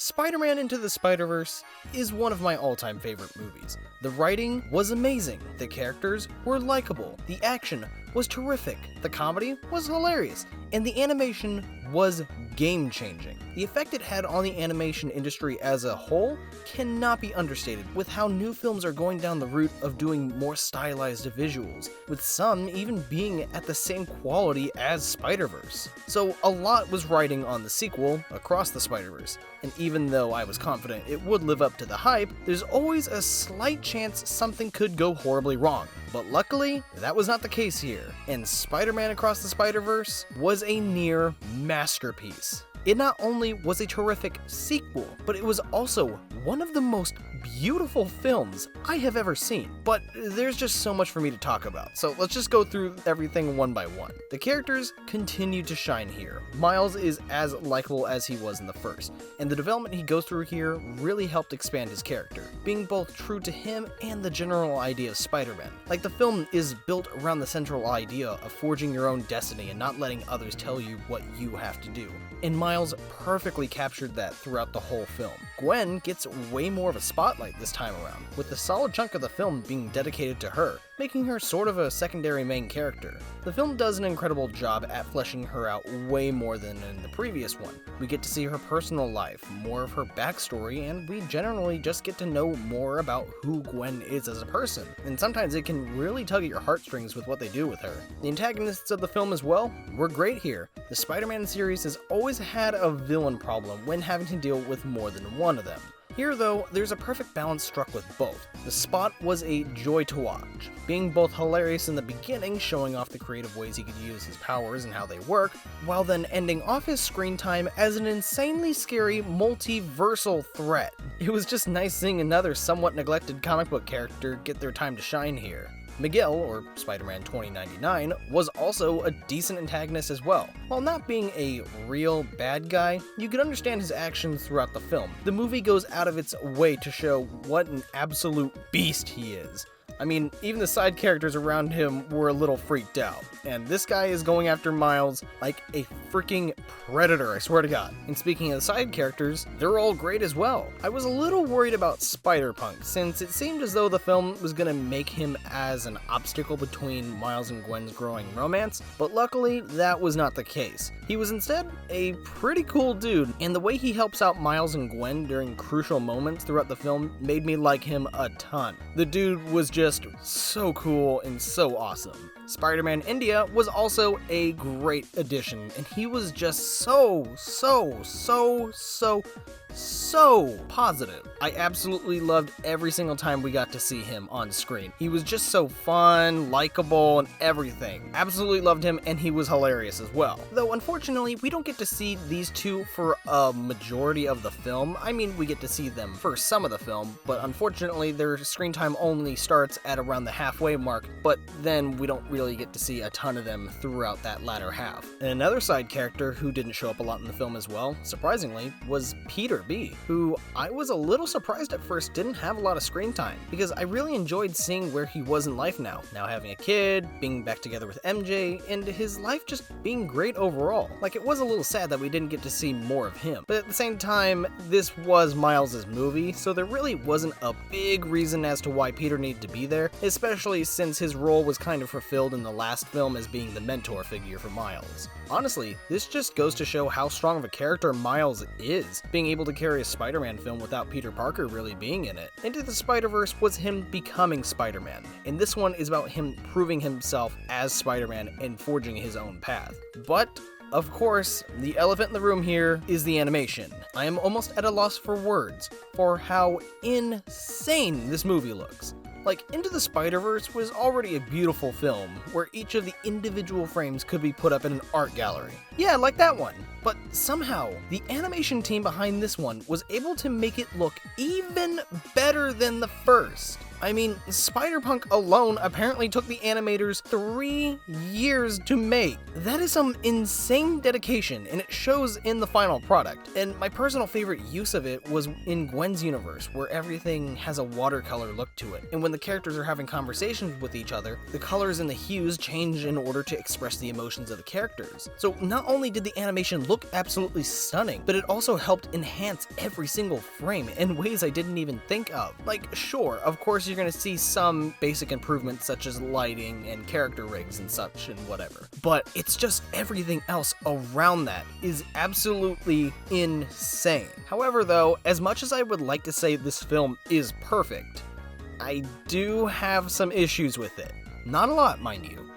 Spider-Man Into the Spider-Verse is one of my all-time favorite movies. The writing was amazing, the characters were likable, the action was terrific, the comedy was hilarious, and the animation was game-changing. The effect it had on the animation industry as a whole cannot be understated, with how new films are going down the route of doing more stylized visuals, with some even being at the same quality as Spider-Verse. So a lot was riding on the sequel, Across the Spider-Verse, and even though I was confident it would live up to the hype, there's always a slight chance something could go horribly wrong. But luckily, that was not the case here, and Spider-Man Across the Spider-Verse was a near masterpiece. It not only was a terrific sequel, but it was also one of the most beautiful films I have ever seen. But there's just so much for me to talk about, so let's just go through everything one by one. The characters continue to shine here. Miles is as likable as he was in the first, and the development he goes through here really helped expand his character, being both true to him and the general idea of Spider-Man. Like, the film is built around the central idea of forging your own destiny and not letting others tell you what you have to do. And Miles perfectly captured that throughout the whole film. Gwen gets way more of a spotlight this time around, with a solid chunk of the film being dedicated to her, making her sort of a secondary main character. The film does an incredible job at fleshing her out way more than in the previous one. We get to see her personal life, more of her backstory, and we generally just get to know more about who Gwen is as a person. And sometimes it can really tug at your heartstrings with what they do with her. The antagonists of the film as well were great here. The Spider-Man series has always had a villain problem when having to deal with more than one of them. Here, though, there's a perfect balance struck with both. The Spot was a joy to watch, being both hilarious in the beginning, showing off the creative ways he could use his powers and how they work, while then ending off his screen time as an insanely scary multiversal threat. It was just nice seeing another somewhat neglected comic book character get their time to shine here. Miguel, or Spider-Man 2099, was also a decent antagonist as well. While not being a real bad guy, you can understand his actions throughout the film. The movie goes out of its way to show what an absolute beast he is. I mean, even the side characters around him were a little freaked out, and this guy is going after Miles like a freaking predator, I swear to God. And speaking of the side characters, they're all great as well. I was a little worried about Spider-Punk, since it seemed as though the film was gonna make him as an obstacle between Miles and Gwen's growing romance, but luckily that was not the case. He was instead a pretty cool dude, and the way he helps out Miles and Gwen during crucial moments throughout the film made me like him a ton. The dude was just so cool and so awesome. Spider-Man India was also a great addition, and he was just so positive. I absolutely loved every single time we got to see him on screen. He was just so fun, likable, and everything. Absolutely loved him, and he was hilarious as well. Though unfortunately, we don't get to see these two for a majority of the film. I mean, we get to see them for some of the film, but unfortunately their screen time only starts at around the halfway mark, but then we don't really get to see a ton of them throughout that latter half. And another side character who didn't show up a lot in the film as well, surprisingly, was Peter B, who I was a little surprised at first didn't have a lot of screen time, because I really enjoyed seeing where he was in life now having a kid, being back together with MJ, and his life just being great overall. Like, it was a little sad that we didn't get to see more of him, but at the same time, this was Miles' movie, so there really wasn't a big reason as to why Peter needed to be there, especially since his role was kind of fulfilled in the last film as being the mentor figure for Miles. Honestly, this just goes to show how strong of a character Miles is, being able to carry a Spider-Man film without Peter Parker really being in it. Into the Spider-Verse was him becoming Spider-Man, and this one is about him proving himself as Spider-Man and forging his own path. But of course, the elephant in the room here is the animation. I am almost at a loss for words for how insane this movie looks. Like, Into the Spider-Verse was already a beautiful film, where each of the individual frames could be put up in an art gallery. Yeah, like that one. But somehow, the animation team behind this one was able to make it look even better than the first. I mean, Spider-Punk alone apparently took the animators 3 years to make. That is some insane dedication, and it shows in the final product. And my personal favorite use of it was in Gwen's universe, where everything has a watercolor look to it. And when the characters are having conversations with each other, the colors and the hues change in order to express the emotions of the characters. So not not only did the animation look absolutely stunning, but it also helped enhance every single frame in ways I didn't even think of. Like, sure, of course you're gonna see some basic improvements such as lighting and character rigs and such and whatever, but it's just everything else around that is absolutely insane. However though, as much as I would like to say this film is perfect, I do have some issues with it. Not a lot, mind you,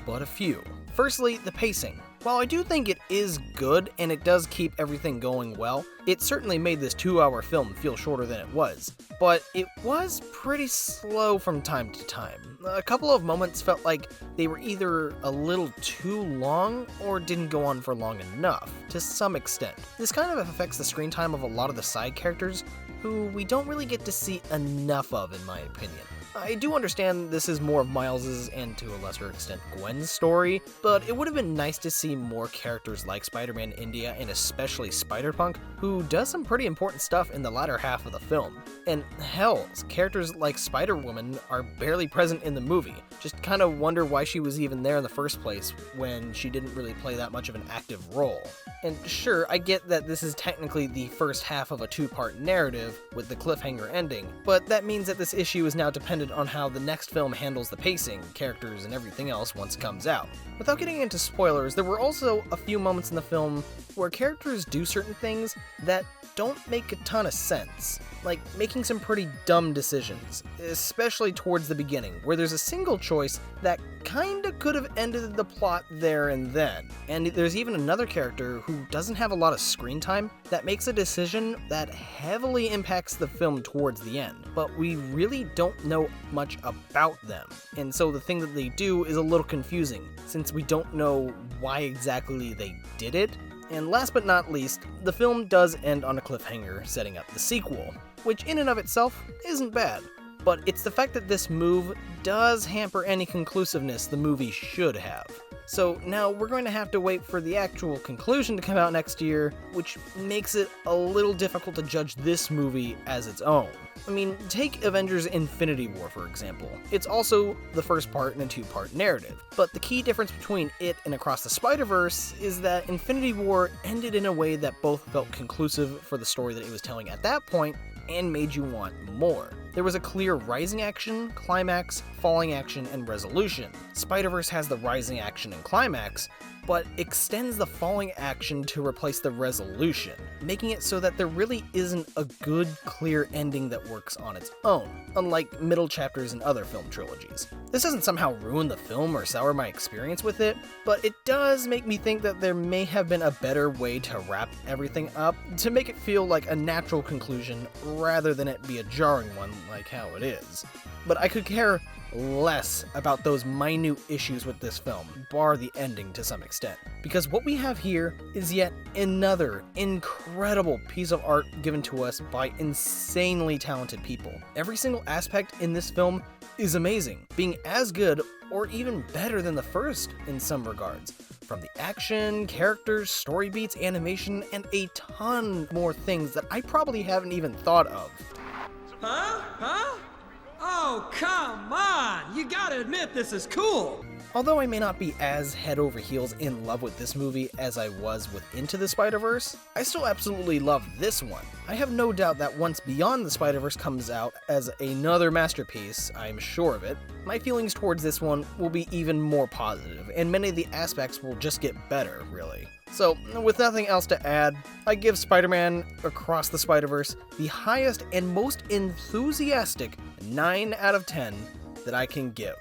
but a few. Firstly, the pacing. While I do think it is good and it does keep everything going well, it certainly made this 2-hour film feel shorter than it was, but it was pretty slow from time to time. A couple of moments felt like they were either a little too long or didn't go on for long enough, to some extent. This kind of affects the screen time of a lot of the side characters, who we don't really get to see enough of in my opinion. I do understand this is more of Miles's and to a lesser extent Gwen's story, but it would have been nice to see more characters like Spider-Man India and especially Spider-Punk, who does some pretty important stuff in the latter half of the film. And hell, characters like Spider-Woman are barely present in the movie. Just kind of wonder why she was even there in the first place when she didn't really play that much of an active role. And sure, I get that this is technically the first half of a 2-part narrative with the cliffhanger ending, but that means that this issue is now dependent on how the next film handles the pacing, characters, and everything else once it comes out. Without getting into spoilers, there were also a few moments in the film where characters do certain things that don't make a ton of sense, like making some pretty dumb decisions, especially towards the beginning, where there's a single choice that kinda could have ended the plot there and then. And there's even another character who doesn't have a lot of screen time that makes a decision that heavily impacts the film towards the end, but we really don't know much about them. And so the thing that they do is a little confusing, since we don't know why exactly they did it. And last but not least, the film does end on a cliffhanger setting up the sequel, which in and of itself isn't bad, but it's the fact that this move does hamper any conclusiveness the movie should have. So now we're going to have to wait for the actual conclusion to come out next year, which makes it a little difficult to judge this movie as its own. I mean, take Avengers Infinity War for example. It's also the first part in a 2-part narrative, but the key difference between it and Across the Spider-Verse is that Infinity War ended in a way that both felt conclusive for the story that it was telling at that point and made you want more. There was a clear rising action, climax, falling action, and resolution. Spider-Verse has the rising action and climax, but extends the falling action to replace the resolution, making it so that there really isn't a good, clear ending that works on its own, unlike middle chapters in other film trilogies. This doesn't somehow ruin the film or sour my experience with it, but it does make me think that there may have been a better way to wrap everything up to make it feel like a natural conclusion rather than it be a jarring one like how it is. But I could care less about those minute issues with this film, bar the ending to some extent, because what we have here is yet another incredible piece of art given to us by insanely talented people. Every single aspect in this film is amazing, being as good or even better than the first in some regards. From the action, characters, story beats, animation, and a ton more things that I probably haven't even thought of. Huh? Oh, come on! You gotta admit this is cool! Although I may not be as head over heels in love with this movie as I was with Into the Spider-Verse, I still absolutely love this one. I have no doubt that once Beyond the Spider-Verse comes out as another masterpiece, I'm sure of it, my feelings towards this one will be even more positive, and many of the aspects will just get better, really. So, with nothing else to add, I give Spider-Man Across the Spider-Verse the highest and most enthusiastic 9 out of 10 that I can give.